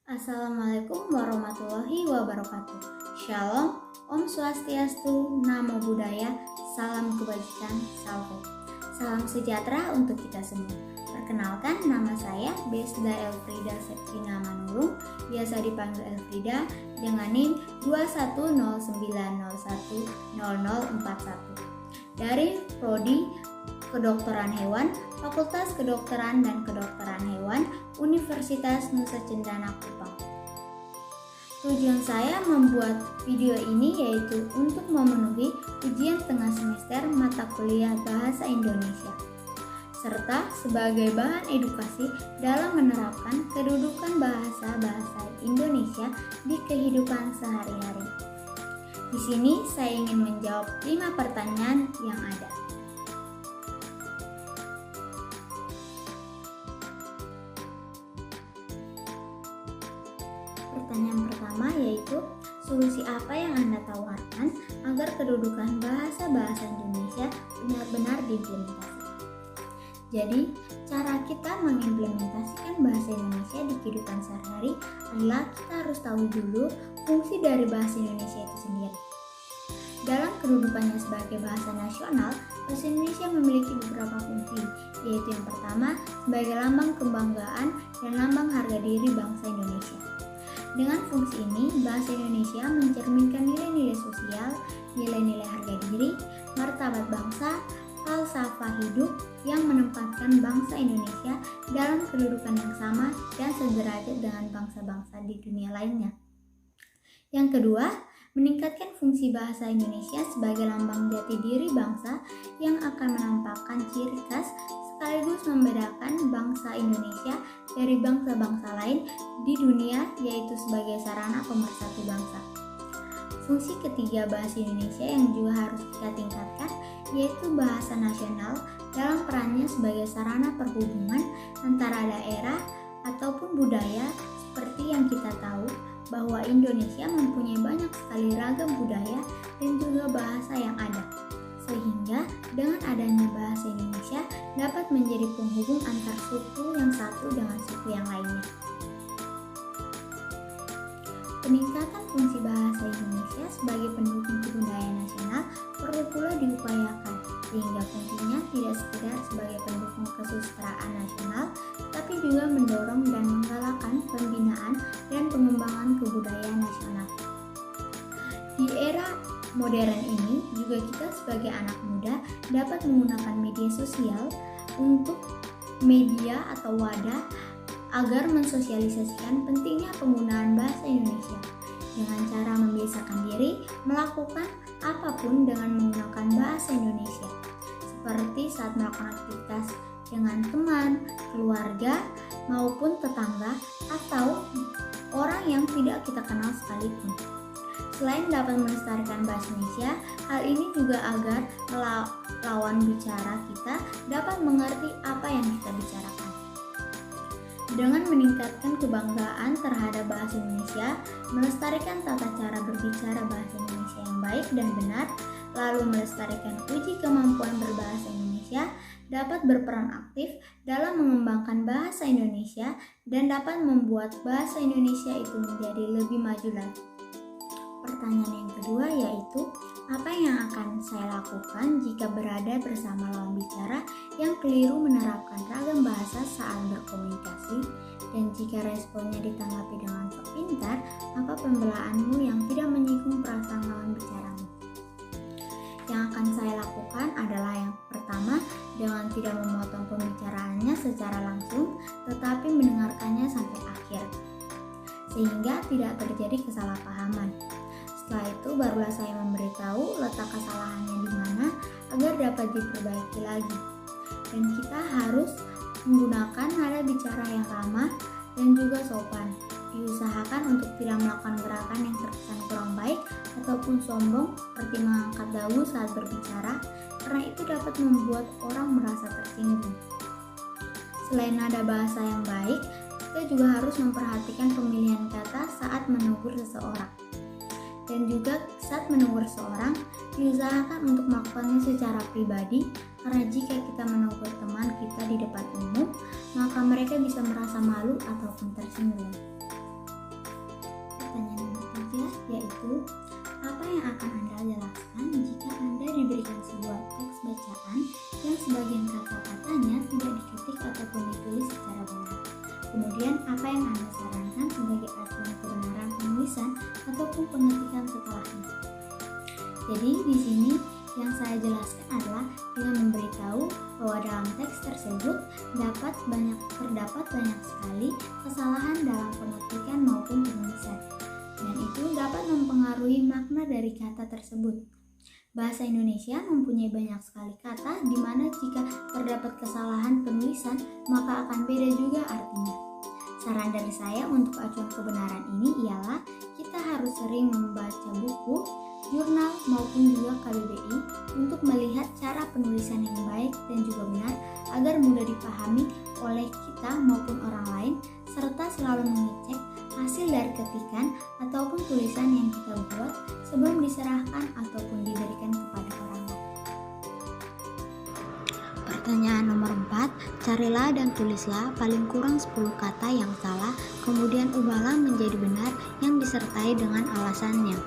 Assalamualaikum warahmatullahi wabarakatuh. Shalom, Om Swastiastu, Namo Buddhaya, Salam Kebajikan, Salve. Salam sejahtera untuk kita semua. Perkenalkan, nama saya Besda Elfrida Septrina Manurung, biasa dipanggil Elfrida, dengan NIM 21090100041 dari Prodi Kedokteran Hewan, Fakultas Kedokteran dan Kedokteran Hewan, Universitas Nusa Cendana Kupang. Tujuan saya membuat video ini yaitu untuk memenuhi ujian tengah semester mata kuliah Bahasa Indonesia, serta sebagai bahan edukasi dalam menerapkan kedudukan bahasa Indonesia di kehidupan sehari-hari. Di sini saya ingin menjawab 5 pertanyaan yang ada. Pertanyaan pertama yaitu, solusi apa yang Anda tawarkan agar kedudukan bahasa Indonesia benar-benar diimplementasikan? Jadi, cara kita mengimplementasikan bahasa Indonesia di kehidupan sehari-hari adalah kita harus tahu dulu fungsi dari bahasa Indonesia itu sendiri. Dalam kedudukannya sebagai bahasa nasional, bahasa Indonesia memiliki beberapa fungsi, yaitu yang pertama sebagai lambang kebanggaan dan lambang harga diri bangsa Indonesia. Dengan fungsi ini, bahasa Indonesia mencerminkan nilai-nilai sosial, nilai-nilai harga diri, martabat bangsa, falsafah hidup yang menempatkan bangsa Indonesia dalam kedudukan yang sama dan sederajat dengan bangsa-bangsa di dunia lainnya. Yang kedua, meningkatkan fungsi bahasa Indonesia sebagai lambang jati diri bangsa yang akan menampakkan ciri khas sekaligus membedakan bangsa Indonesia dari bangsa-bangsa lain di dunia, yaitu sebagai sarana pemersatu bangsa. Fungsi ketiga bahasa Indonesia yang juga harus kita tingkatkan yaitu bahasa nasional dalam perannya sebagai sarana perhubungan antara daerah ataupun budaya, seperti yang kita tahu bahwa Indonesia mempunyai banyak sekali ragam budaya dan juga bahasa yang ada. Sehingga dengan adanya bahasa Indonesia dapat menjadi penghubung antar suku yang satu dengan suku yang lainnya. Peningkatan fungsi bahasa Indonesia sebagai pendukung kebudayaan nasional perlu pula diupayakan, sehingga fungsinya tidak sekedar sebagai pendukung kesusastraan nasional, tapi juga mendorong dan menggalakkan pembinaan dan pengembangan kebudayaan nasional. Di era modern ini juga kita sebagai anak muda dapat menggunakan media sosial untuk media atau wadah agar mensosialisasikan pentingnya penggunaan bahasa Indonesia dengan cara membiasakan diri melakukan apapun dengan menggunakan bahasa Indonesia, seperti saat melakukan aktivitas dengan teman, keluarga, maupun tetangga atau orang yang tidak kita kenal sekalipun. Selain dapat melestarikan bahasa Indonesia, hal ini juga agar lawan bicara kita dapat mengerti apa yang kita bicarakan. Dengan meningkatkan kebanggaan terhadap bahasa Indonesia, melestarikan tata cara berbicara bahasa Indonesia yang baik dan benar, lalu melestarikan uji kemampuan berbahasa Indonesia, dapat berperan aktif dalam mengembangkan bahasa Indonesia dan dapat membuat bahasa Indonesia itu menjadi lebih maju lagi. Pertanyaan yang kedua yaitu, apa yang akan saya lakukan jika berada bersama lawan bicara yang keliru menerapkan ragam bahasa saat berkomunikasi, dan jika responnya ditanggapi dengan sok pintar, maka pembelaanmu yang tidak menyinggung perasaan lawan bicaramu. Yang akan saya lakukan adalah yang pertama, dengan tidak memotong pembicaraannya secara langsung, tetapi mendengarkannya sampai akhir, sehingga tidak terjadi kesalahpahaman. Setelah itu barulah saya memberitahu letak kesalahannya di mana agar dapat diperbaiki lagi. Dan kita harus menggunakan nada bicara yang ramah dan juga sopan. Diusahakan untuk tidak melakukan gerakan yang terkesan kurang baik ataupun sombong seperti mengangkat dagu saat berbicara, karena itu dapat membuat orang merasa tersinggung. Selain nada bahasa yang baik, kita juga harus memperhatikan pemilihan kata saat menegur seseorang. Dan juga saat menegur seseorang, diusahakan untuk melakukannya secara pribadi, karena jika kita menegur teman kita di depan umum, maka mereka bisa merasa malu ataupun tersinggung. itu, apa yang akan Anda jelaskan jika Anda diberikan sebuah teks bacaan yang sebagian kata-katanya tidak diketik ataupun ditulis secara benar? Kemudian, apa yang Anda sarankan sebagai acuan kebenaran penulisan ataupun pengetikan setelahnya? Jadi, di sini yang saya jelaskan adalah dengan memberitahu bahwa dalam teks tersebut terdapat banyak sekali kesalahan dalam pengetikan maupun penulisan, dan itu dapat mempengaruhi makna dari kata tersebut. Bahasa Indonesia mempunyai banyak sekali kata di mana jika terdapat kesalahan penulisan maka akan beda juga artinya. Saran dari saya untuk acuan kebenaran ini ialah kita harus sering membaca buku, jurnal maupun juga KBBI untuk melihat cara penulisan yang baik dan juga benar agar mudah dipahami oleh kita maupun orang lain, serta selalu mengecek hasil dari ketikan ataupun tulisan yang kita buat sebelum diserahkan ataupun diberikan kepada orang lain. Pertanyaan nomor 4, carilah dan tulislah paling kurang 10 kata yang salah, kemudian ubahlah menjadi benar yang disertai dengan alasannya.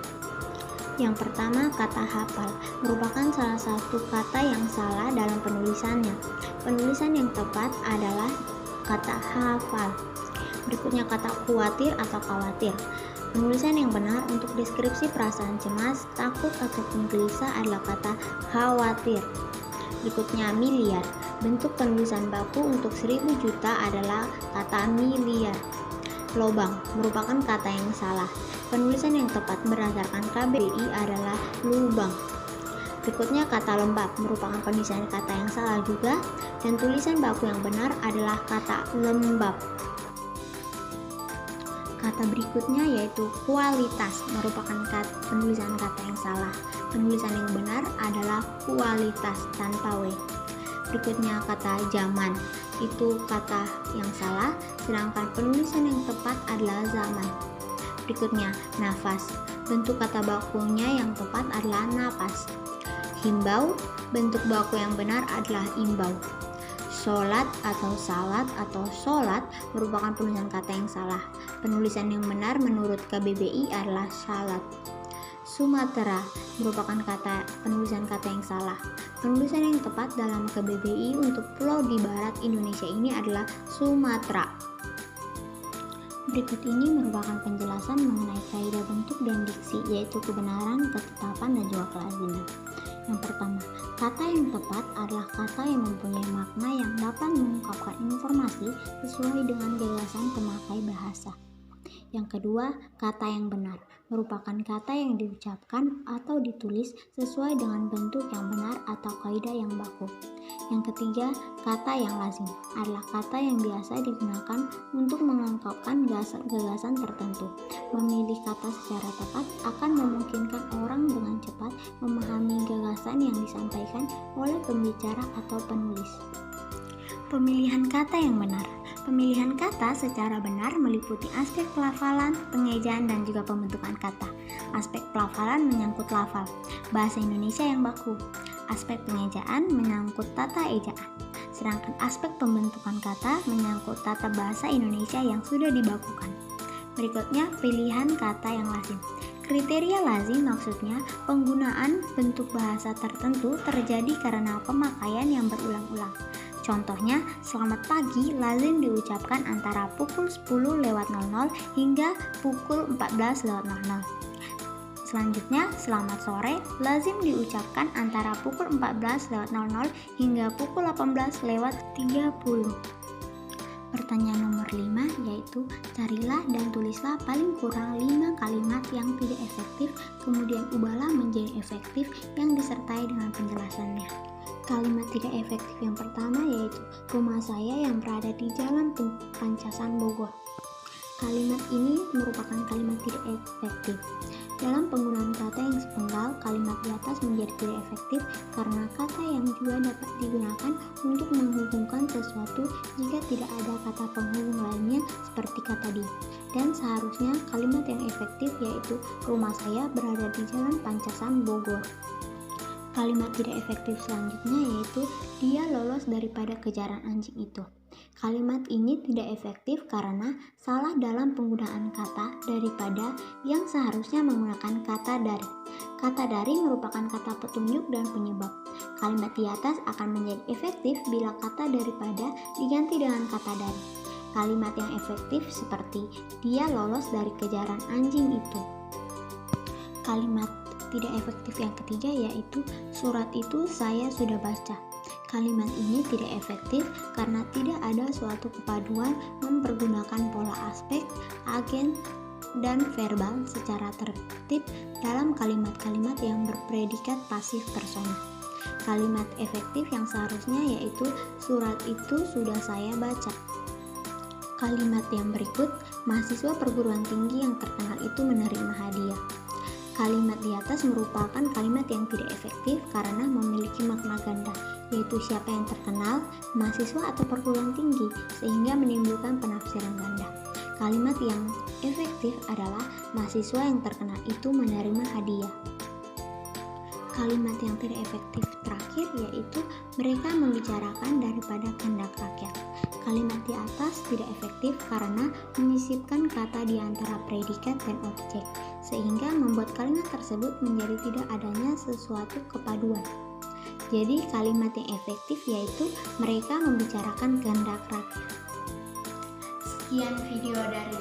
Yang pertama, kata hafal merupakan salah satu kata yang salah dalam penulisannya. Penulisan yang tepat adalah kata hafal. Berikutnya kata khawatir atau khawatir. Penulisan yang benar untuk deskripsi perasaan cemas, takut ataupun gelisah adalah kata khawatir. Berikutnya miliar. Bentuk penulisan baku untuk 1000 juta adalah kata miliar. Lobang merupakan kata yang salah. Penulisan yang tepat berdasarkan KBBI adalah lubang. Berikutnya kata lembab merupakan penulisan kata yang salah juga, dan tulisan baku yang benar adalah kata lembab. Kata berikutnya yaitu kualitas merupakan penulisan kata yang salah. Penulisan yang benar adalah kualitas tanpa W. Berikutnya kata zaman, itu kata yang salah, sedangkan penulisan yang tepat adalah zaman. Berikutnya nafas, bentuk kata bakunya yang tepat adalah napas. Himbau, bentuk baku yang benar adalah imbau. Sholat atau salat atau sholat merupakan penulisan kata yang salah. Penulisan yang benar menurut KBBI adalah salat. Sumatera merupakan penulisan kata yang salah. Penulisan yang tepat dalam KBBI untuk pulau di barat Indonesia ini adalah Sumatera. Berikut ini merupakan penjelasan mengenai kaidah bentuk dan diksi, yaitu kebenaran, ketetapan, dan juga kelaziman. Yang pertama, kata yang tepat adalah kata yang mempunyai makna yang dapat mengungkapkan informasi sesuai dengan gagasan pemakai bahasa. Yang kedua, kata yang benar merupakan kata yang diucapkan atau ditulis sesuai dengan bentuk yang benar atau kaidah yang baku. Yang ketiga, kata yang lazim adalah kata yang biasa digunakan untuk mengungkapkan gagasan tertentu. Memilih kata secara tepat akan memungkinkan orang dengan cepat memahami gagasan yang disampaikan oleh pembicara atau penulis. Pemilihan kata yang benar. Pemilihan kata secara benar meliputi aspek pelafalan, pengejaan, dan juga pembentukan kata. Aspek pelafalan menyangkut lafal, bahasa Indonesia yang baku. Aspek pengejaan menyangkut tata ejaan. Sedangkan aspek pembentukan kata menyangkut tata bahasa Indonesia yang sudah dibakukan. Berikutnya, pilihan kata yang lazim. Kriteria lazim maksudnya penggunaan bentuk bahasa tertentu terjadi karena pemakaian yang berulang-ulang. Contohnya, selamat pagi lazim diucapkan antara pukul 10.00 hingga pukul 14.00. Selanjutnya, selamat sore lazim diucapkan antara pukul 14.00 hingga pukul 18.30. Pertanyaan nomor 5 yaitu carilah dan tulislah paling kurang 5 kalimat yang tidak efektif, kemudian ubahlah menjadi efektif yang disertai dengan penjelasannya. Kalimat tidak efektif yang pertama yaitu rumah saya yang berada di Jalan Pancasan Bogor. Kalimat ini merupakan kalimat tidak efektif. Dalam penggunaan kata yang sepenggal, kalimat di atas menjadi tidak efektif karena kata yang juga dapat digunakan untuk menghubungkan sesuatu jika tidak ada kata penghubung lainnya seperti kata di. Dan seharusnya kalimat yang efektif yaitu rumah saya berada di Jalan Pancasan Bogor. Kalimat tidak efektif selanjutnya yaitu dia lolos daripada kejaran anjing itu. Kalimat ini tidak efektif karena salah dalam penggunaan kata daripada yang seharusnya menggunakan kata dari. Kata dari merupakan kata petunjuk dan penyebab. Kalimat di atas akan menjadi efektif bila kata daripada diganti dengan kata dari. Kalimat yang efektif seperti dia lolos dari kejaran anjing itu. Kalimat tidak efektif yang ketiga yaitu surat itu saya sudah baca. Kalimat ini tidak efektif karena tidak ada suatu kepaduan mempergunakan pola aspek, agen, dan verbal secara tertib dalam kalimat-kalimat yang berpredikat pasif personal. Kalimat efektif yang seharusnya yaitu surat itu sudah saya baca. Kalimat yang berikut, mahasiswa perguruan tinggi yang terkenal itu menerima hadiah. Kalimat di atas merupakan kalimat yang tidak efektif karena memiliki makna ganda, yaitu siapa yang terkenal, mahasiswa atau perguruan tinggi, sehingga menimbulkan penafsiran ganda. Kalimat yang efektif adalah mahasiswa yang terkenal itu menerima hadiah. Kalimat yang tidak efektif terakhir yaitu mereka membicarakan daripada kehendak rakyat. Kalimat di atas tidak efektif karena menyisipkan kata di antara predikat dan objek, sehingga membuat kalimat tersebut menjadi tidak adanya sesuatu kepaduan. Jadi kalimat yang efektif yaitu mereka membicarakan kehendak rakyat. Sekian video dari